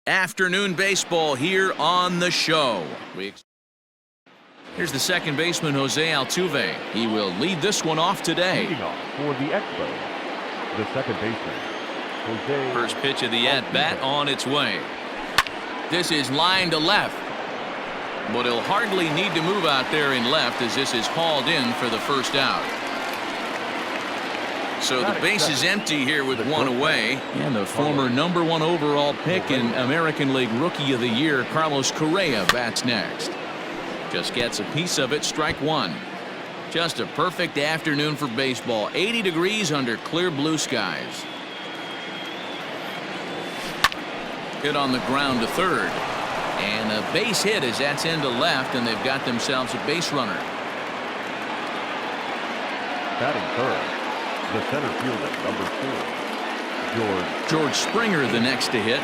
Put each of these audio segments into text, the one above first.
Afternoon baseball here on the show. Here's the second baseman, Jose Altuve. He will lead this one off today. Leading off for the Expos, the second baseman, Jose. First pitch of the at-bat on its way. This is line to left. But he'll hardly need to move out there in left as this is hauled in for the first out. So the base is empty here with one away. And the former #1 overall pick in American League Rookie of the Year, Carlos Correa, bats next. Just gets a piece of it, strike one. Just a perfect afternoon for baseball. 80 degrees under clear blue skies. Hit on the ground to third. And a base hit as that's into left, and they've got themselves a base runner. Batting third, the center fielder, #4, George Springer, the next to hit.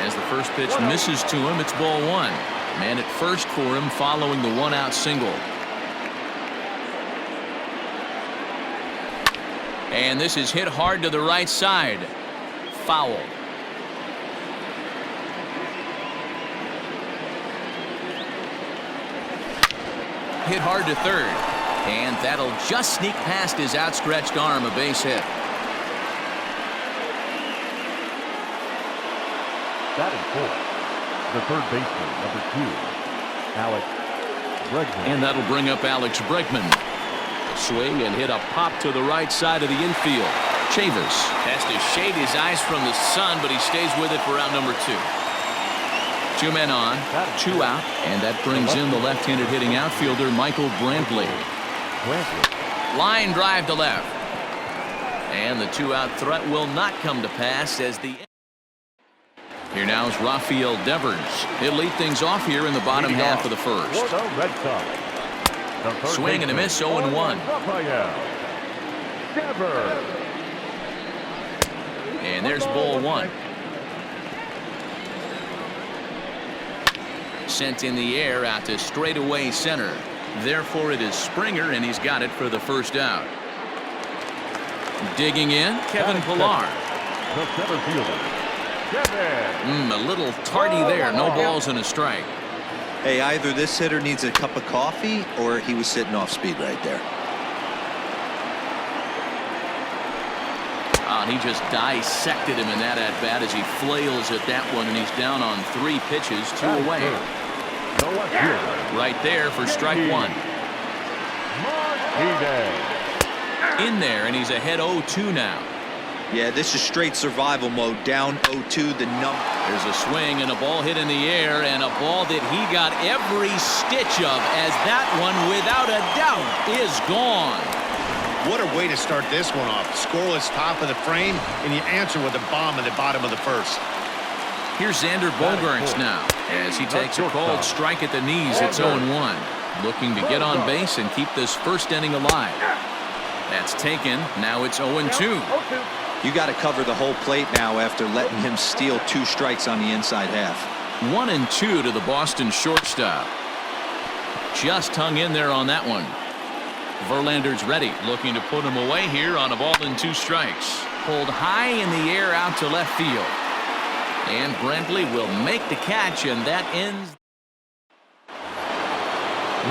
As the first pitch misses to him, it's ball one. Man at first for him following the one-out single. And this is hit hard to the right side. Foul. Hit hard to third. And that'll just sneak past his outstretched arm, a base hit. Batting fourth, the third baseman, #2, Alex Bregman. And that'll bring up Alex Bregman. Swing and hit a pop to the right side of the infield. Chavis has to shade his eyes from the sun, but he stays with it for out number two. Two men on, two out, and that brings in the left-handed hitting outfielder Michael Brantley. Line drive to left. And the two-out threat will not come to pass as the... Here now is Rafael Devers. He'll lead things off here in the bottom half of the first. Swing and a miss, 0-1. And there's ball one. Sent in the air out to straightaway center. Therefore it is Springer, and he's got it for the first out. Digging in, Kevin Pillar. The center fielder, Kevin. A little tardy there. No balls and a strike. Hey, either this hitter needs a cup of coffee or he was sitting off speed right there. And he just dissected him in that at-bat as he flails at that one, and he's down on 3 pitches, 2 away. Right there for strike one. In there, and he's ahead 0-2 now. Yeah, this is straight survival mode. Down 0-2. There's a swing and a ball hit in the air, and a ball that he got every stitch of, as that one, without a doubt, is gone. What a way to start this one off. Scoreless top of the frame, and you answer with a bomb in the bottom of the first. Here's Xander Bogaerts now as he takes a called strike at the knees. It's 0-1. Looking to get on base and keep this first inning alive. That's taken. Now it's 0-2. You got to cover the whole plate now after letting him steal 2 strikes on the inside half. 1-2 to the Boston shortstop. Just hung in there on that one. Verlander's ready, looking to put him away here on a ball and 2 strikes. Pulled high in the air out to left field. And Brantley will make the catch, and that ends.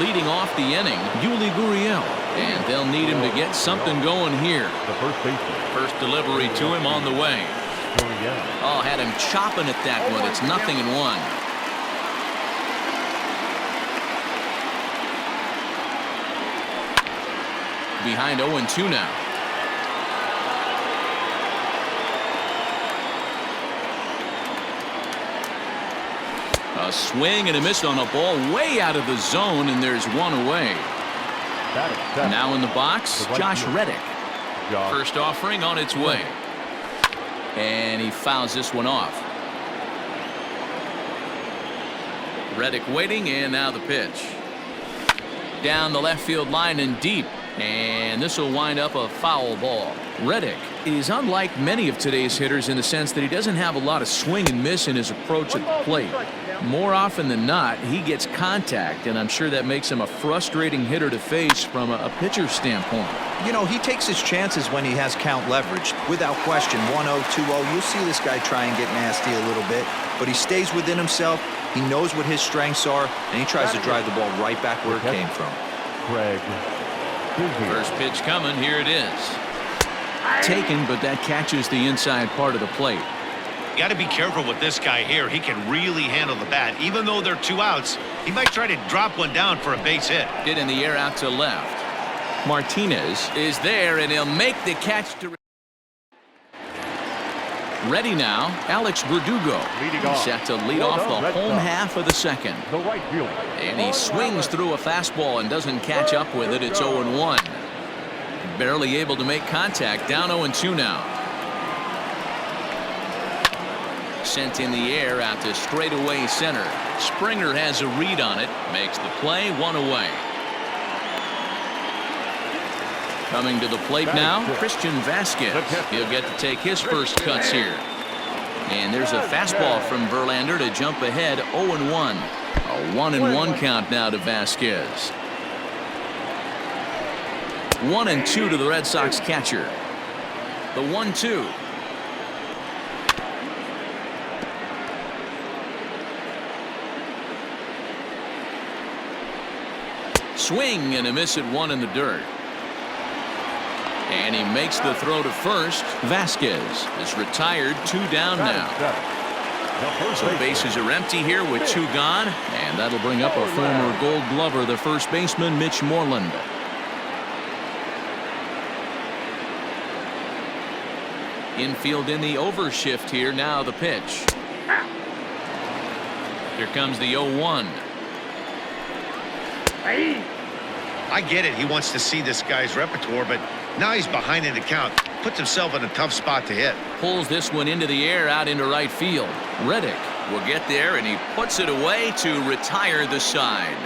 Leading off the inning, Yuli Gurriel. And they'll need him to get something going here. The first baseman. First delivery to him on the way. Oh, had him chopping at that one. It's 0-1. Behind 0-2 now. A swing and a miss on a ball way out of the zone, and there's one away. Now in the box, Josh Reddick. First offering on its way. And he fouls this one off. Reddick waiting, and now the pitch. Down the left field line and deep. And this will wind up a foul ball. Reddick is unlike many of today's hitters in the sense that he doesn't have a lot of swing and miss in his approach at the plate. More often than not, he gets contact, and I'm sure that makes him a frustrating hitter to face from a pitcher's standpoint. You know, he takes his chances when he has count leverage. Without question, 1-0, 2-0. You'll see this guy try and get nasty a little bit. but he stays within himself. He knows what his strengths are, and he tries to drive the ball right back where it came from. Craig. First pitch coming. Here it is. Taken, but that catches the inside part of the plate. You got to be careful with this guy here. He can really handle the bat. Even though they're 2 outs, he might try to drop one down for a base hit. Hit in the air out to left. Martinez is there, and he'll make the catch to. Ready now, Alex Verdugo. He's set to lead off the home half of the second. The right fielder. And he swings through a fastball and doesn't catch up with it. It's 0-1. Barely able to make contact. Down 0-2 now. Sent in the air out to straightaway center. Springer has a read on it. Makes the play. 1 away. Coming to the plate now, Christian Vasquez. He'll get to take his first cuts here. And there's a fastball from Verlander to jump ahead 0-1. A 1-1 count now to Vasquez. 1-2 to the Red Sox catcher. The 1-2. Swing and a miss at 1 in the dirt. And he makes the throw to first. Vasquez is retired. 2 down now. So bases are empty here with 2 gone. And that'll bring up a former Gold Glover, the first baseman, Mitch Moreland. Infield in the overshift here. Now the pitch. Here comes the 0-1. I get it. He wants to see this guy's repertoire, but now he's behind in the count. Puts himself in a tough spot to hit. Pulls this one into the air out into right field. Reddick will get there, and he puts it away to retire the side.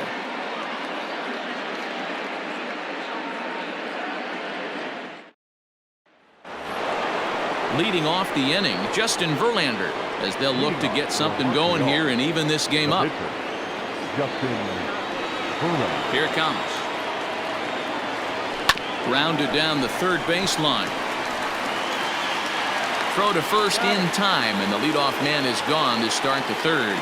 Leading off the inning, Justin Verlander, as they'll look to get something going here and even this game up. Here it comes. Grounded down the third baseline. Throw to first in time, and the leadoff man is gone to start the third.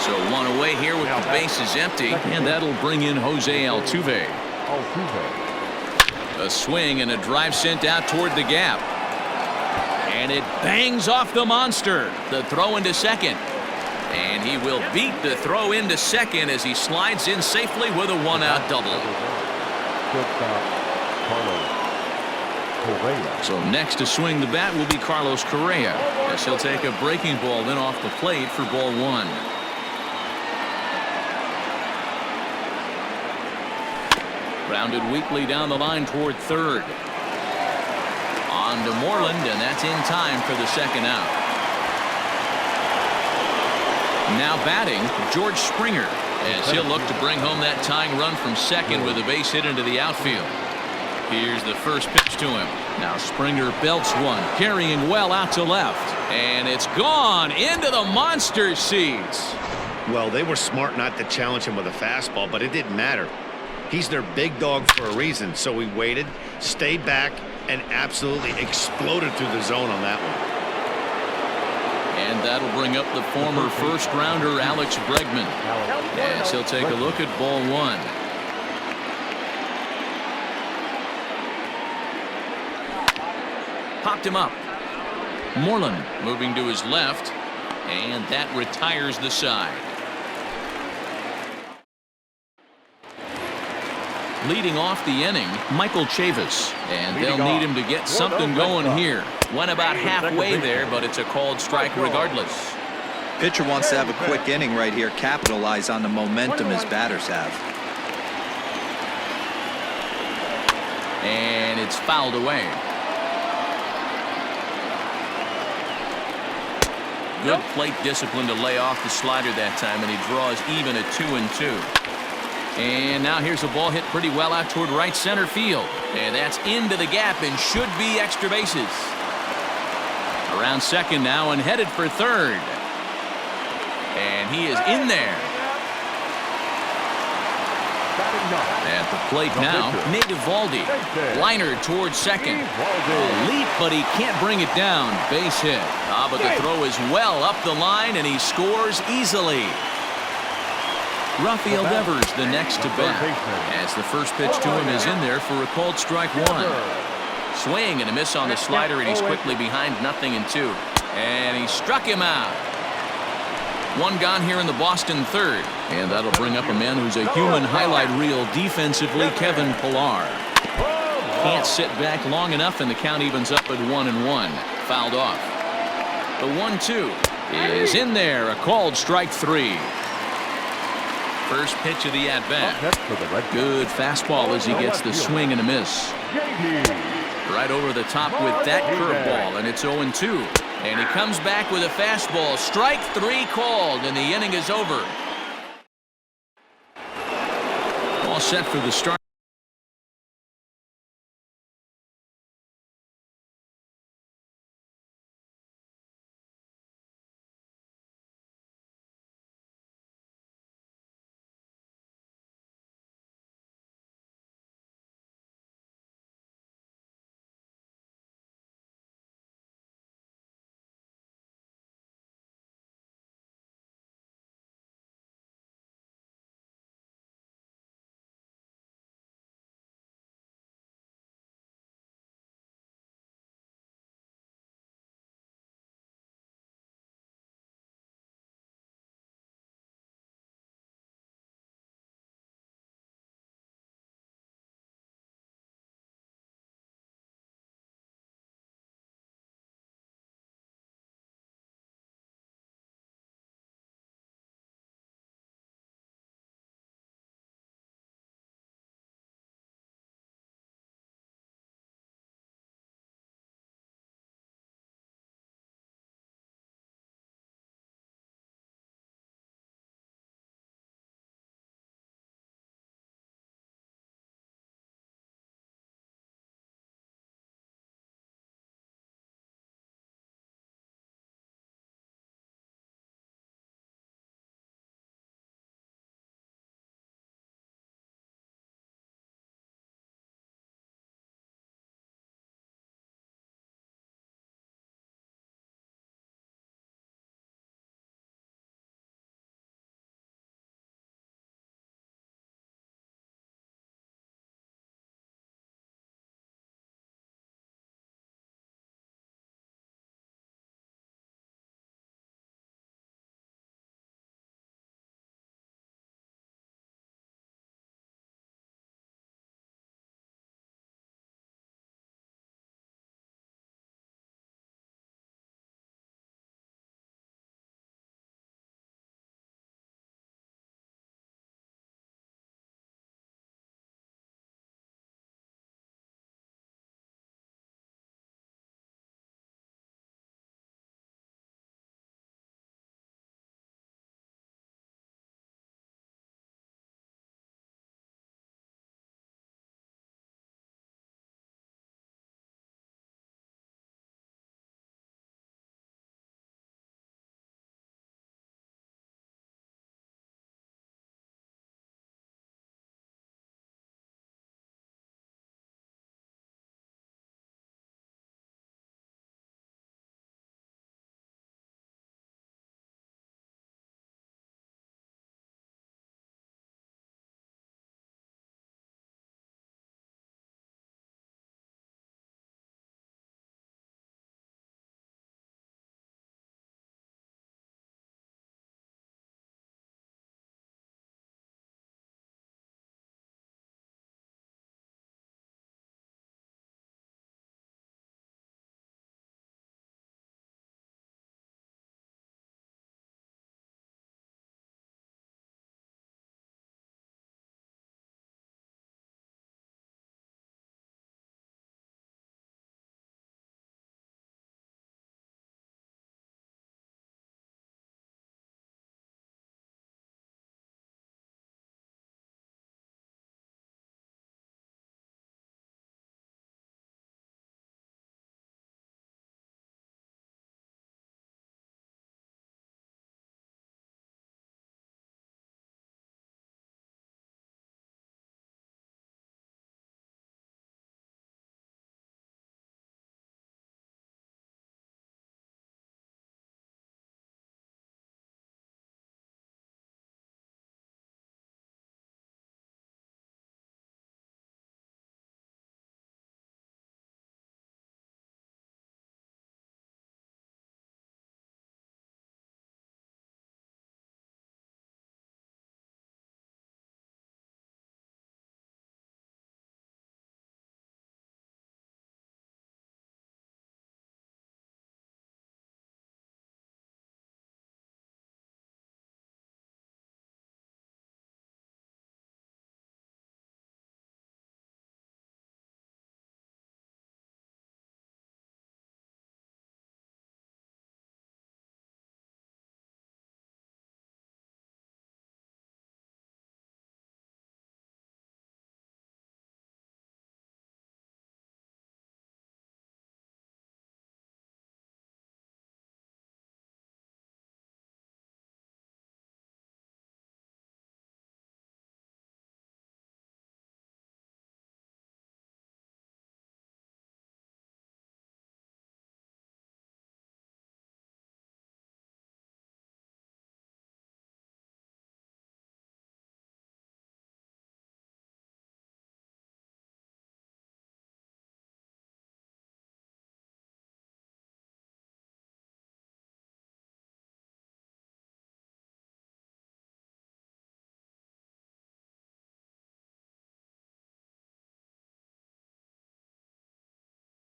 So 1 away here with the bases empty, and that'll bring in Jose Altuve. A swing and a drive sent out toward the gap. And it bangs off the monster. The throw into second. And he will beat the throw into second as he slides in safely with a 1-out double. So next to swing the bat will be Carlos Correa, as he'll take a breaking ball then off the plate for ball 1. Grounded weakly down the line toward third. On to Moreland, and that's in time for the second out. Now batting, George Springer, as he'll look to bring home that tying run from second with a base hit into the outfield. Here's the first pitch to him. Now Springer belts one, carrying well out to left. And it's gone into the monster seats. Well, they were smart not to challenge him with a fastball, but it didn't matter. He's their big dog for a reason, so he waited, stayed back, and absolutely exploded through the zone on that one. And that'll bring up the former first-rounder Alex Bregman, as he'll take a look at ball 1. Popped him up. Moreland moving to his left, and that retires the side. Leading off the inning, Michael Chavis, and they'll need him to get something going here. Went about halfway there, but it's a called strike regardless. Pitcher wants to have a quick inning right here, capitalize on the momentum his batters have. And it's fouled away. Good plate discipline to lay off the slider that time, and he draws even at 2-2. And now here's a ball hit pretty well out toward right center field. And that's into the gap and should be extra bases. Around second now and headed for third. And he is in there. At the plate now, Nate Eovaldi. Liner towards second. A leap, but he can't bring it down. Base hit. But the throw is well up the line, and he scores easily. Rafael Devers the next to bat, as the first pitch to him is in there for a called strike one. Swing and a miss on the slider, and he's quickly behind 0-2. And he struck him out. One gone here in the Boston third. And that'll bring up a man who's a human highlight reel defensively, Kevin Pillar. Can't sit back long enough, and the count evens up at 1-1. Fouled off. The 1-2 is in there, a called strike three. First pitch of the at-bat. Good fastball as he gets the swing and a miss. Right over the top with that curveball, and it's 0-2. And he comes back with a fastball. Strike three called, and the inning is over. All set for the start.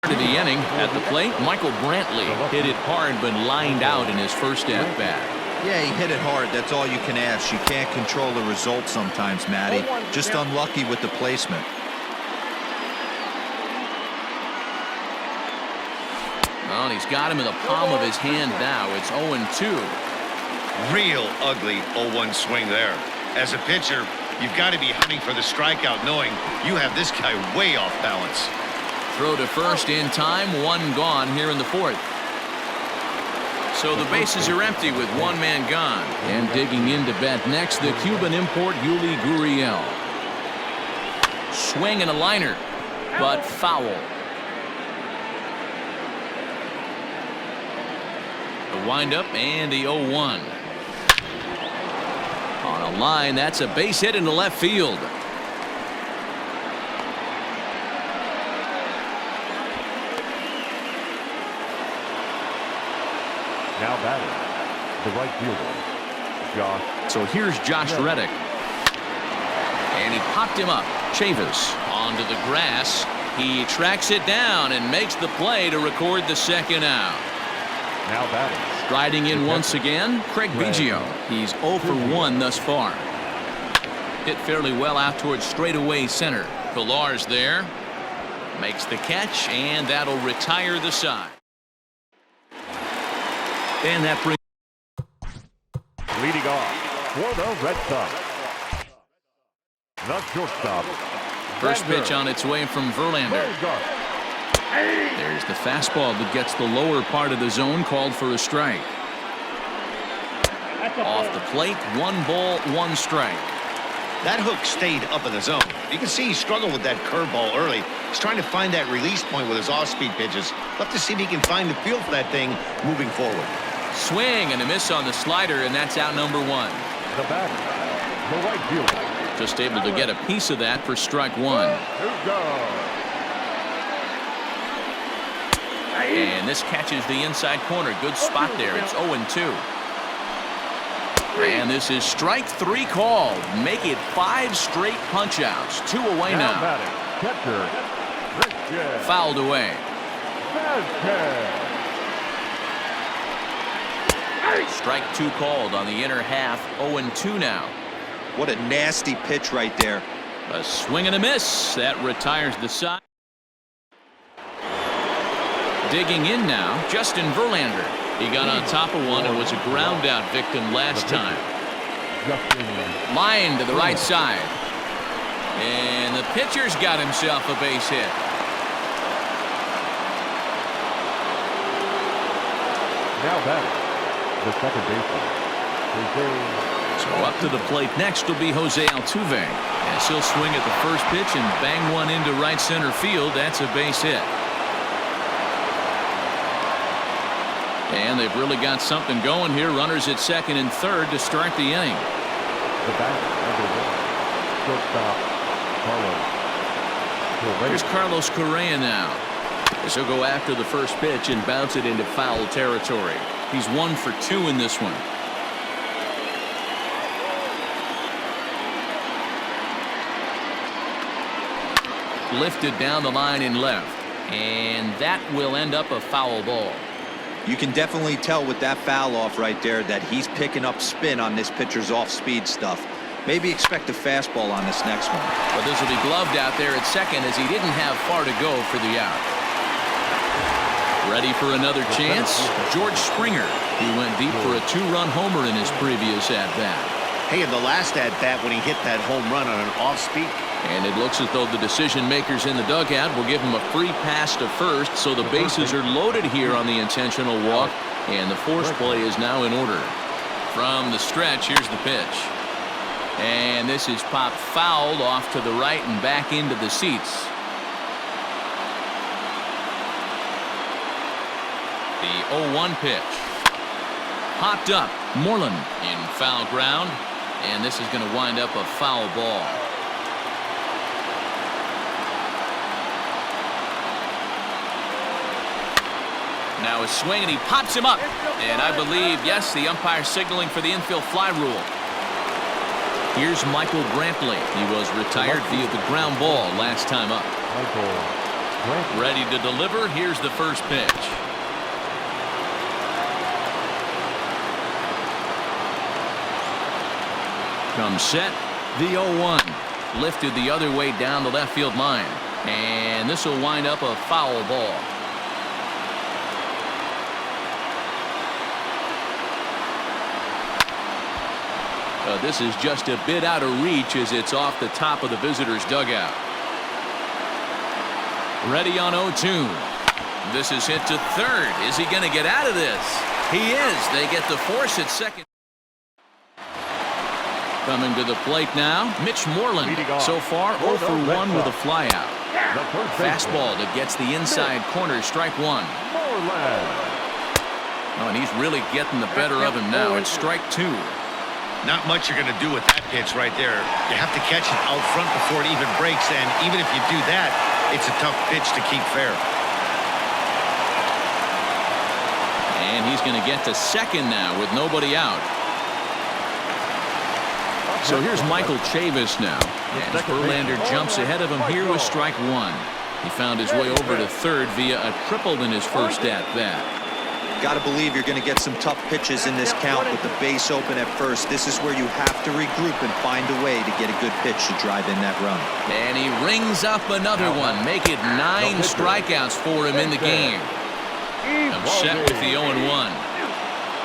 To the inning at the plate, Michael Brantley hit it hard but lined out in his first at-bat. Yeah, he hit it hard. That's all you can ask. You can't control the result sometimes, Matty. Just unlucky with the placement. Well, and he's got him in the palm of his hand now. It's 0-2. Real ugly 0-1 swing there. As a pitcher, you've got to be hunting for the strikeout, knowing you have this guy way off balance. Throw to first in time, one gone here in the fourth. So the bases are empty with one man gone. And digging in to bat next, the Cuban import Yuli Gurriel. Swing and a liner, but foul. The windup and the 0-1. On a line, that's a base hit into left field. Now batting, the right fielder, Josh. So here's Josh Reddick. And he popped him up. Chavis onto the grass. He tracks it down and makes the play to record the second out. Now batting. Striding in once again, Craig Biggio. He's 0 for 1 thus far. Hit fairly well out towards straightaway center. Pillar's there. Makes the catch, and that'll retire the side. And that brings Leading off for the Red Sox, the shortstop. first pitch on its way from Verlander. There's the fastball that gets the lower part of the zone, called for a strike. Off the plate, 1 ball, 1 strike. That hook stayed up in the zone. You can see he struggled with that curveball early. He's trying to find that release point with his off-speed pitches. Love to see if he can find the feel for that thing moving forward. Swing and a miss on the slider, and that's out number 1. The batter, the right fielder. Just able to get a piece of that for strike 1. And this catches the inside corner. Good spot there. It's 0-2. And this is strike 3 called. Make it 5 straight punch-outs. 2 away now. Catcher, Fouled away. Strike 2 called on the inner half. 0-2 now. What a nasty pitch right there. A swing and a miss. That retires the side. Digging in now, Justin Verlander. He got on top of one and was a ground out victim last time. Line to the right side. And the pitcher's got himself a base hit. Now batting, the second baseman, Jose. So up to the plate next will be Jose Altuve. As he'll swing at the first pitch and bang one into right center field. That's a base hit. And they've really got something going here. Runners at second and third to start the inning. The batter, number 1, shortstop, Carlos. Here's Carlos Correa now. As he'll go after the first pitch and bounce it into foul territory. He's 1 for 2 in this one. Lifted down the line in left. And that will end up a foul ball. You can definitely tell with that foul off right there that he's picking up spin on this pitcher's off-speed stuff. Maybe expect a fastball on this next one. But this will be gloved out there at second as he didn't have far to go for the out. Ready for another chance? George Springer. He went deep for a 2-run homer in his previous at-bat. Hey, in the last at-bat when he hit that home run on an off-speed. And it looks as though the decision makers in the dugout will give him a free pass to first, so the bases are loaded here on the intentional walk, and the force play is now in order. From the stretch, here's the pitch. And this is popped fouled off to the right and back into the seats. The 0-1 pitch. Popped up. Moreland in foul ground, and this is going to wind up a foul ball. Now a swing, and he pops him up. And I believe, yes, the umpire signaling for the infield fly rule. Here's Michael Brantley. He was retired via the ground ball last time up. Ready to deliver. Here's the first pitch. Comes set. The 0-1. Lifted the other way down the left field line. And this will wind up a foul ball. This is just a bit out of reach as it's off the top of the visitor's dugout. Ready on 0-2. This is hit to third. Is he going to get out of this? He is. They get the force at second. Coming to the plate now, Mitch Moreland. So far 0 for 1 with a flyout. Fastball that gets the inside corner, strike one. Oh, and he's really getting the better of him now. It's strike two. Not much you're going to do with that pitch right there. You have to catch it out front before it even breaks, and even if you do that, it's a tough pitch to keep fair. And he's going to get to second now with nobody out. So here's Michael Chavis now. And Verlander jumps ahead of him here with strike one. He found his way over to third via a triple in his first at-bat. Got to believe you're going to get some tough pitches in this count with the base open at first. This is where you have to regroup and find a way to get a good pitch to drive in that run. And he rings up another one. Make it 9 strikeouts for him in the game. I'm set with the 0-1.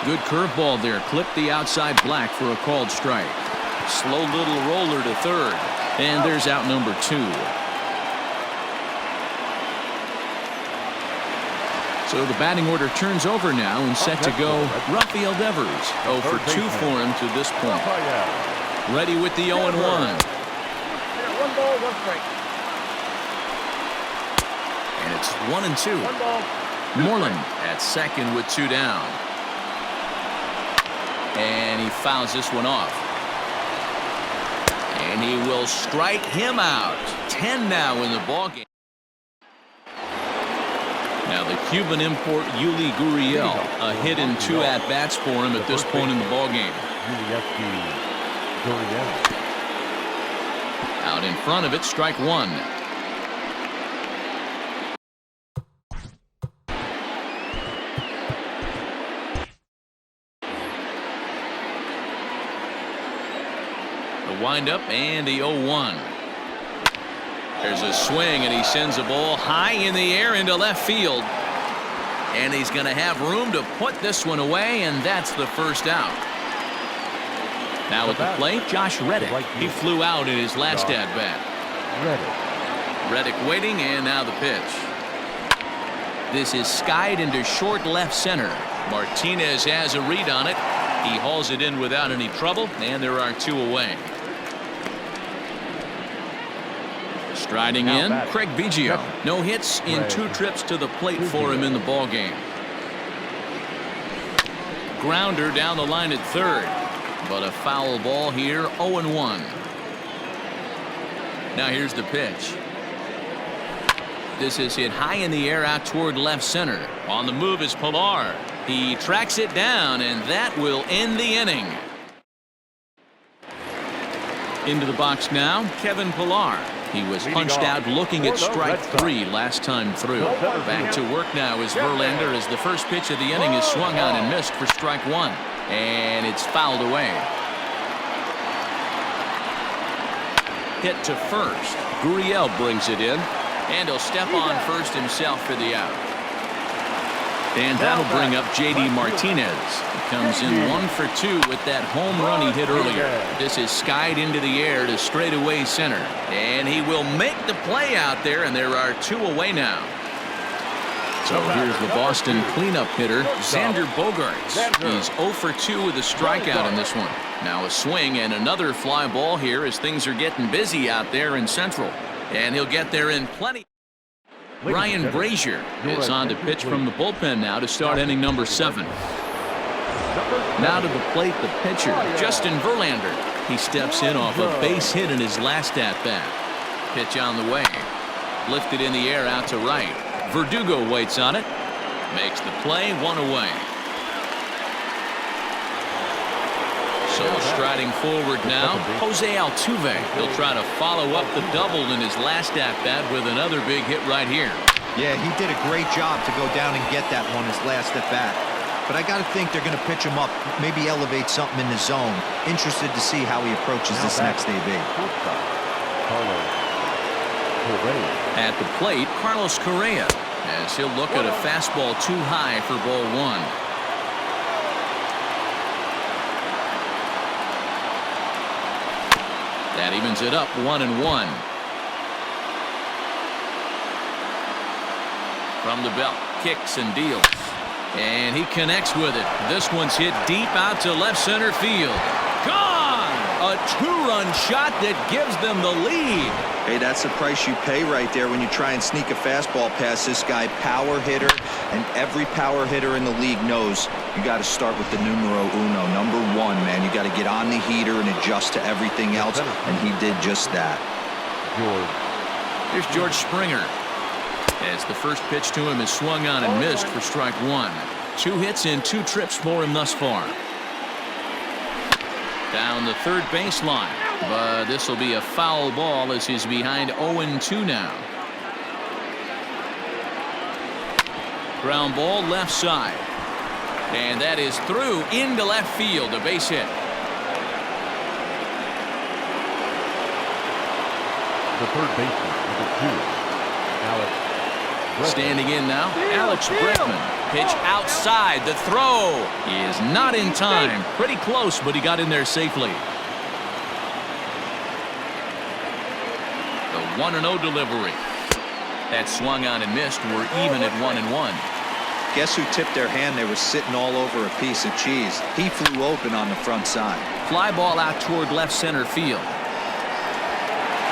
Good curveball there. Clipped the outside black for a called strike. Slow little roller to third. And there's out number 2. So the batting order turns over now and set to go Rafael Devers. 0 for 2 for him to this point. Ready with the 0-1. 1 ball, 1 strike. And it's 1-2. Moreland at second with 2 down. And he fouls this one off. And he will strike him out. 10 now in the ballgame. Now the Cuban import Yuli Gurriel, a hit in 2 at-bats for him at this point in the ballgame. Out in front of it, strike one. The windup and the 0-1. There's a swing, and he sends a ball high in the air into left field. And he's going to have room to put this one away, and that's the first out. Now at the plate, Josh Reddick. He flew out in his last at-bat. Reddick waiting, and now the pitch. This is skied into short left center. Martinez has a read on it. He hauls it in without any trouble, and there are 2 away. Striding in, Craig Biggio. No hits in 2 trips to the plate for him in the ballgame. Grounder down the line at third. But a foul ball here, 0-1. Now here's the pitch. This is hit high in the air out toward left center. On the move is Pilar. He tracks it down, and that will end the inning. Into the box now, Kevin Pilar. He was punched out looking at strike 3 last time through. Back to work now is Verlander as the first pitch of the inning is swung on and missed for strike 1. And it's fouled away. Hit to first. Gurriel brings it in. And he'll step on first himself for the out. And that'll bring up J.D. Martinez. He comes in 1 for 2 with that home run he hit earlier. This is skied into the air to straightaway center. And he will make the play out there, and there are 2 away now. So here's the Boston cleanup hitter, Xander Bogaerts. He's 0 for 2 with a strikeout in this one. Now a swing and another fly ball here as things are getting busy out there in Central. And he'll get there in plenty. Ryan Brazier is on to pitch from the bullpen now to start inning number 7. Now to the plate, the pitcher, Justin Verlander. He steps in off a base hit in his last at-bat. Pitch on the way. Lifted in the air out to right. Verdugo waits on it. Makes the play, 1 away. So So striding forward now, Jose Altuve. He'll try to follow up the double in his last at-bat with another big hit right here. Yeah, he did a great job to go down and get that one his last at-bat. But I got to think they're going to pitch him up, maybe elevate something in the zone. Interested to see how he approaches this next AB. At the plate, Carlos Correa, as he'll look at a fastball too high for ball one. That evens it up 1-1. From the belt, kicks and deals. And he connects with it. This one's hit deep out to left center field. Gone! A two-run shot that gives them the lead. Hey, that's the price you pay right there when you try and sneak a fastball past this guy. Power hitter, and every power hitter in the league knows you got to start with the numero uno, number one, man. You got to get on the heater and adjust to everything else, and he did just that. Here's George Springer. As the first pitch to him is swung on and missed for strike one. 2 hits in 2 trips for him thus far. Down the third baseline, but this will be a foul ball as he's behind 0-2 now. Ground ball left side, and that is through into left field, a base hit. The third baseman, number 2, Alex. Standing in now, Alex Bregman. Pitch outside. The throw is not in time. Pretty close, but he got in there safely. The 1-0 delivery. That swung on and missed. We're even at 1-1. Guess who tipped their hand? They were sitting all over a piece of cheese. He flew open on the front side. Fly ball out toward left center field.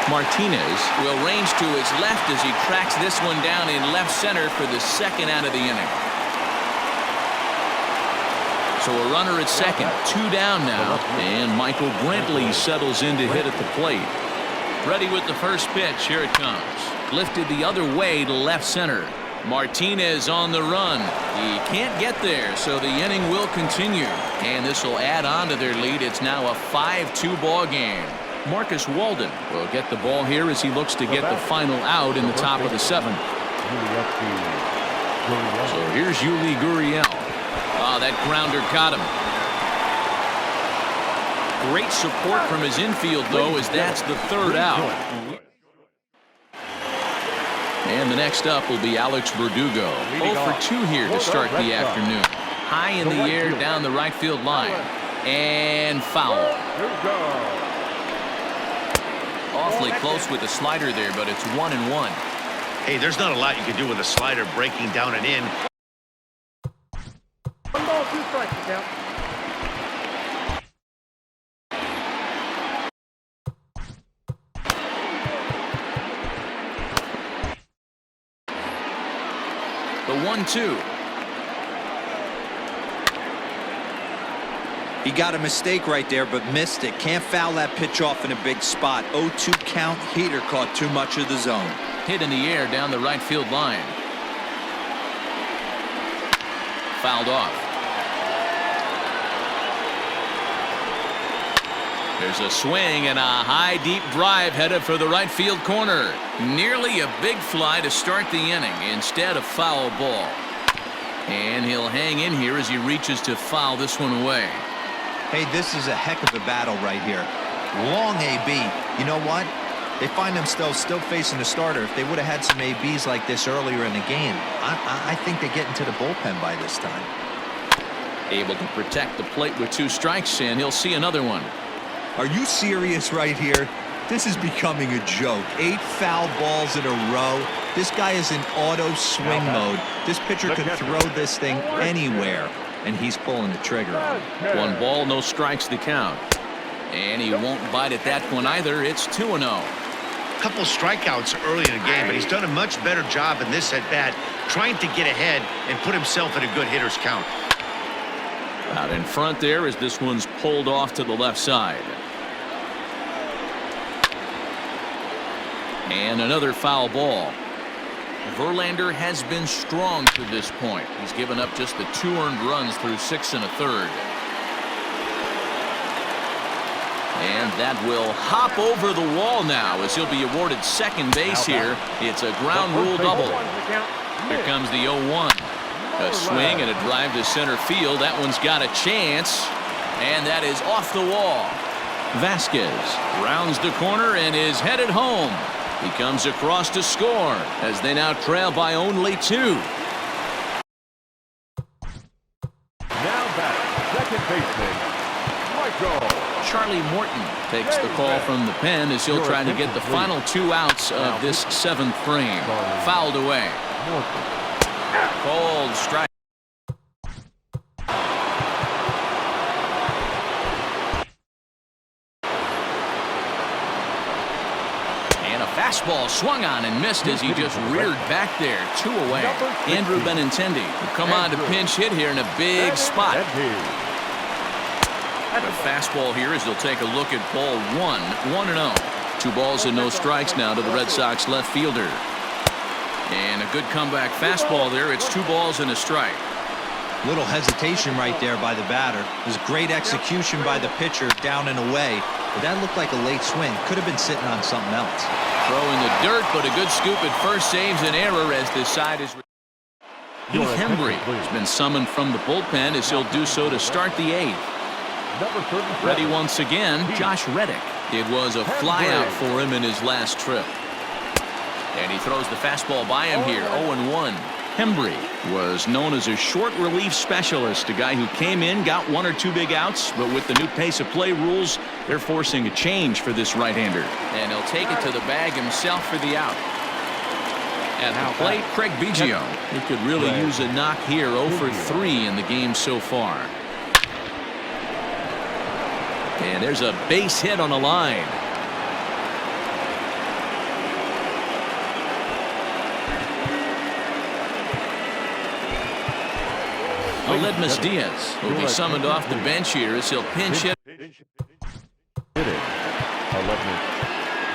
Martinez will range to his left as he tracks this one down in left center for the second out of the inning. So a runner at second, 2 down now, and Michael Brantley settles in to hit at the plate. Ready with the first pitch. Here it comes. Lifted the other way to left center. Martinez on the run. He can't get there, so the inning will continue, and this will add on to their lead. It's now a 5-2 ball game. Marcus Walden will get the ball here as he looks to get the final out in the top of the 7th. So here's Yuli Gurriel. Oh, that grounder got him. Great support from his infield, though, as that's the 3rd out. And the next up will be Alex Verdugo. 0 for 2 here to start the afternoon. High in the air down the right field line. And foul. Awfully close with the slider there, but it's 1-1. Hey, there's not a lot you can do with a slider breaking down and in. 1 ball, 2 strikes now. The 1-2. He got a mistake right there, but missed it. Can't foul that pitch off in a big spot. 0-2 count. Heater caught too much of the zone. Hit in the air down the right field line. Fouled off. There's a swing and a high deep drive headed for the right field corner. Nearly a big fly to start the inning instead of foul ball. And he'll hang in here as he reaches to foul this one away. Hey, this is a heck of a battle right here. Long AB. You know what? They find themselves still facing the starter. If they would have had some ABs like this earlier in the game, I think they get into the bullpen by this time. Able to protect the plate with 2 strikes, and he'll see another one. Are you serious right here? This is becoming a joke. 8 foul balls in a row. This guy is in auto swing mode. This pitcher could throw this thing anywhere, and he's pulling the trigger on it. 1 ball, no strikes the count. And he won't bite at that one either. It's 2-0. Couple strikeouts early in the game, but he's done a much better job in this at-bat trying to get ahead and put himself in a good hitter's count. Out in front there as this one's pulled off to the left side. And another foul ball. Verlander has been strong to this point. He's given up just the 2 earned runs through 6 1/3. And that will hop over the wall now as he'll be awarded second base here. It's a ground rule double. Here comes the 0-1. A swing and a drive to center field. That one's got a chance. And that is off the wall. Vasquez rounds the corner and is headed home. He comes across to score as they now trail by only 2. Now back, second baseman, Michael. Charlie Morton takes the call from the pen as he'll try to get the final 2 outs of this 7th frame. Fouled away. Cold strike. And a fastball swung on and missed as he just reared back there. 2 away. Andrew Benintendi will come on to pinch hit here in a big spot. The fastball here as they'll take a look at ball 1, 1-0. 2 balls and no strikes now to the Red Sox left fielder. And a good comeback fastball there. It's 2 balls and a strike. Little hesitation right there by the batter. It was great execution by the pitcher down and away. But that looked like a late swing. Could have been sitting on something else. Throw in the dirt, but a good scoop at first saves an error as this side is. Heath Hembry has been summoned from the bullpen as he'll do so to start the 8th. Ready once again, Josh Reddick. It was a flyout for him in his last trip. And he throws the fastball by him here, 0-1. Hembry was known as a short relief specialist, a guy who came in, got 1 or 2 big outs, but with the new pace of play rules, they're forcing a change for this right-hander. And he'll take it to the bag himself for the out. At the plate, Craig Biggio. He could really use a knock here, 0 for 3 in the game so far. And there's a base hit on the line. Aledmus Diaz will be summoned off the bench here as he'll pinch hit. Aledmus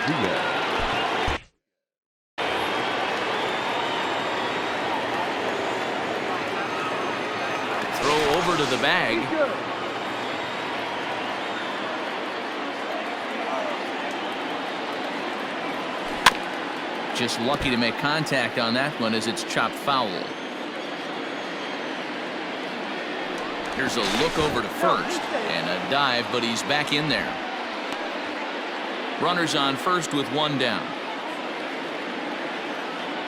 Diaz. Throw over to the bag. Just lucky to make contact on that one as it's chopped foul. Here's a look over to first and a dive, but he's back in there. Runners on first with 1 down.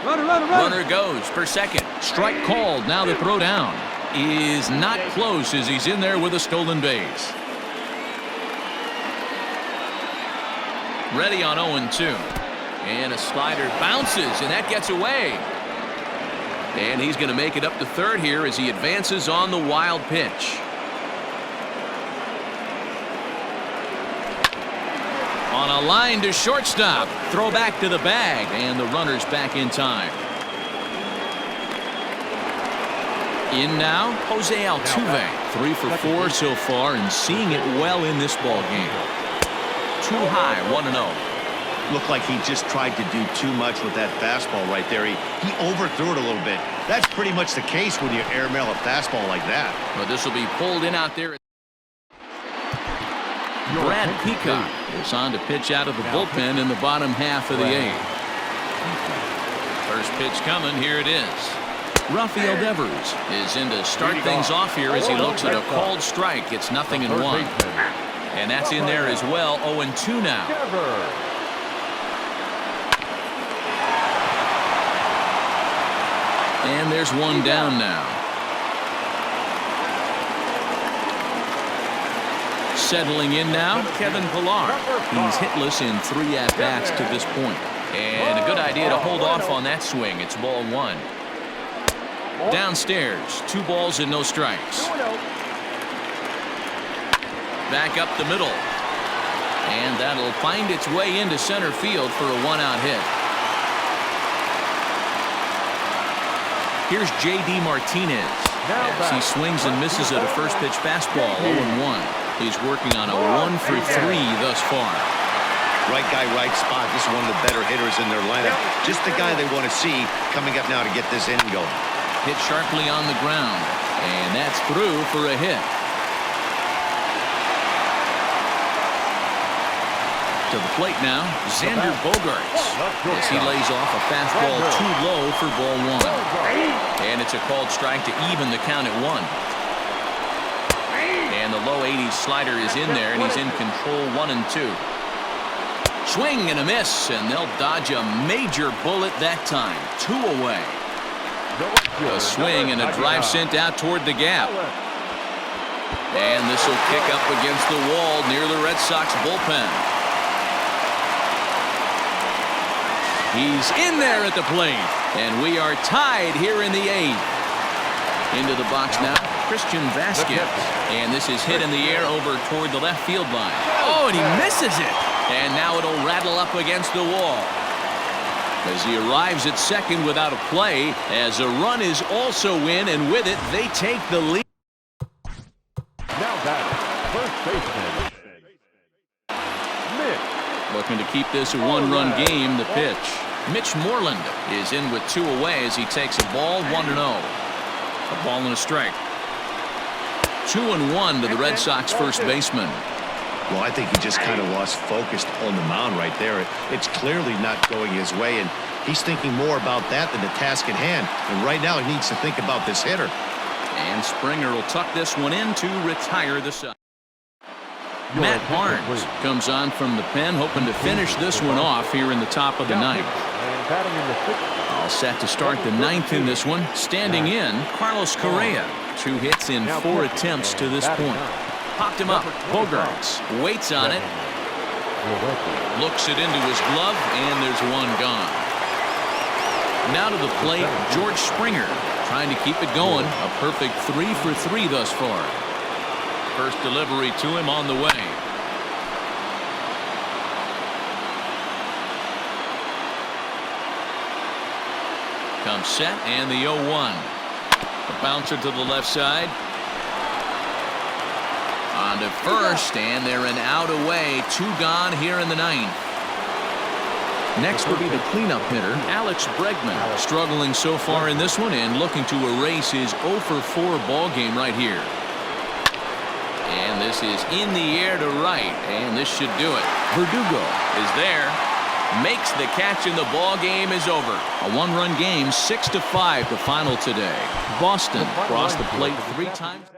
Runner goes for second. Strike called. Now the throw down is not close as he's in there with a stolen base. Ready on 0-2. And a slider bounces, and that gets away. And he's going to make it up to third here as he advances on the wild pitch. On a line to shortstop. Throw back to the bag, and the runner's back in time. In now, Jose Altuve. 3 for 4 so far, and seeing it well in this ball game. Too high, 1-0. Looked like he just tried to do too much with that fastball right there. He overthrew it a little bit. That's pretty much the case when you airmail a fastball like that. Well, this will be pulled in out there. Brad Peacock is on to pitch out of the bullpen in the bottom half of the 8th. First pitch coming. Here it is. Rafael Devers is in to start things off here as he looks at a called strike. It's 0-1. And that's in there as well. 0-2 now. And there's 1 down now. Settling in now, Kevin Pillar. He's hitless in 3 at-bats to this point. And a good idea to hold off on that swing. It's ball 1. Downstairs, 2 balls and no strikes. Back up the middle. And that'll find its way into center field for a 1-out hit. Here's J.D. Martinez as he swings and misses at a first pitch fastball, 0-1. He's working on a 1 for 3 thus far. Right guy, right spot. This is one of the better hitters in their lineup. Just the guy they want to see coming up now to get this inning going. Hit sharply on the ground, and that's through for a hit. To the plate now, Xander Bogaerts. As he lays off a fastball too low for ball one. And it's a called strike to even the count at 1. And the low 80s slider is in there, and he's in control 1-2. Swing and a miss, and they'll dodge a major bullet that time. 2 away. A swing and a drive sent out toward the gap. And this will kick up against the wall near the Red Sox bullpen. He's in there at the plate, and we are tied here in the 8th. Into the box now, Christian Vasquez. And this is hit in the air over toward the left field line. Oh, and he misses it. And now it'll rattle up against the wall. As he arrives at second without a play, as a run is also in, and with it, they take the lead. Now batting, first baseman, Mitch. Looking to keep this a one-run game, the pitch. Mitch Moreland is in with 2 away as he takes a ball 1-0. A ball and a strike. 2-1 to the Red Sox first baseman. Well, I think he just kind of lost focus on the mound right there. It's clearly not going his way, and he's thinking more about that than the task at hand. And right now he needs to think about this hitter. And Springer will tuck this one in to retire the side. Matt Barnes comes on from the pen, hoping to finish this one off here in the top of the 9th. All set to start the 9th in this one. Standing in, Carlos Correa. 2 hits in 4 attempts to this point. Popped him up. Bogaerts waits on it. Looks it into his glove, and there's one gone. Now to the plate, George Springer, trying to keep it going. A perfect 3 for 3 thus far. First delivery to him on the way. Comes set, and the 0-1. A bouncer to the left side. On to first, and they're an out away. 2 gone here in the 9th. Next will be the cleanup hitter, Alex Bregman, struggling so far in this one and looking to erase his 0 for 4 ball game right here. And this is in the air to right, and this should do it. Verdugo is there, makes the catch, and the ball game is over. A 1-run game, 6-5 the final today. Boston crossed the plate 3 times.